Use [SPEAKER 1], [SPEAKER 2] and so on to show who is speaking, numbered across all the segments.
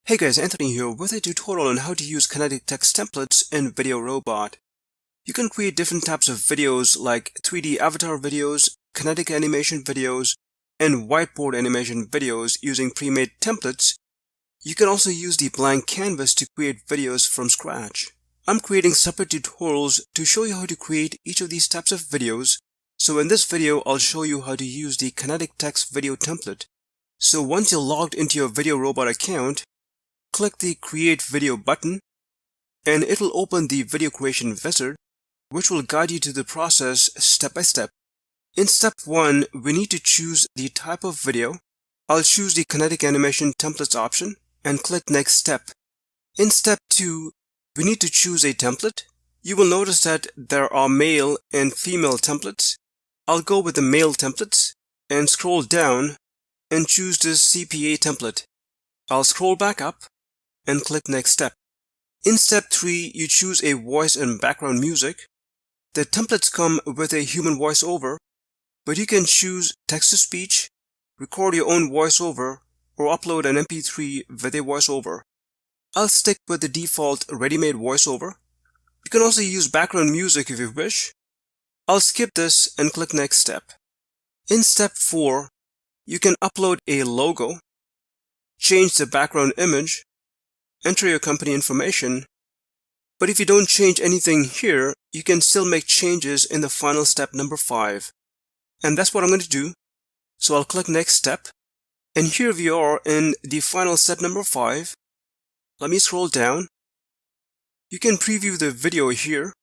[SPEAKER 1] Hey guys, Anthony here with a tutorial on how to use kinetic text templates in VideoRobot. You can create different types of videos like 3D avatar videos, kinetic animation videos, and whiteboard animation videos using pre-made templates. You can also use the blank canvas to create videos from scratch. I'm creating separate tutorials to show you how to create each of these types of videos. So in this video, I'll show you how to use the kinetic text video template. So once you're logged into your VideoRobot account, click the Create Video button, and it'll open the video creation wizard, which will guide you to the process step by step. In step 1, we need to choose the type of video. I'll choose the Kinetic Animation Templates option and click Next Step. In step 2, we need to choose a template. You will notice that there are male and female templates. I'll go with the male templates and scroll down and choose this CPA template. I'll scroll back up and click Next Step. In step 3, you choose a voice and background music. The templates come with a human voiceover, but you can choose text-to-speech, record your own voiceover, or upload an MP3 with a voiceover. I'll stick with the default ready-made voiceover. You can also use background music if you wish. I'll skip this and click Next Step. In step 4, you can upload a logo, change the background image, enter your company information, but if you don't change anything here, you can still make changes in the final step number 5. And that's what I'm going to do. So I'll click Next Step, and here we are in the final step number 5. Let me scroll down. You can preview the video here,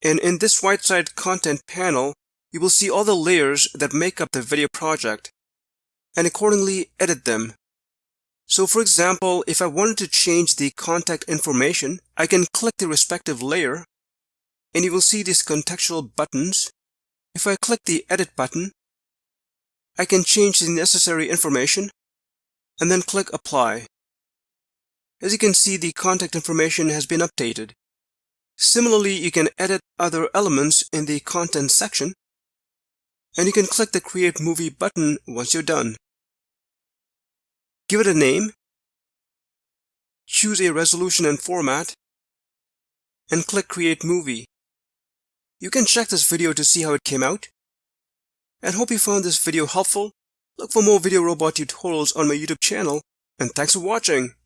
[SPEAKER 1] and in this right side content panel, you will see all the layers that make up the video project, and accordingly edit them. So for example, if I wanted to change the contact information, I can click the respective layer, and you will see these contextual buttons. If I click the Edit button, I can change the necessary information, and then click Apply. As you can see, the contact information has been updated. Similarly, you can edit other elements in the content section, and you can click the Create Movie button once you're done. Give it a name, choose a resolution and format, and click Create Movie. You can check this video to see how it came out, and hope you found this video helpful. Look for more VideoRobot tutorials on my YouTube channel, and thanks for watching.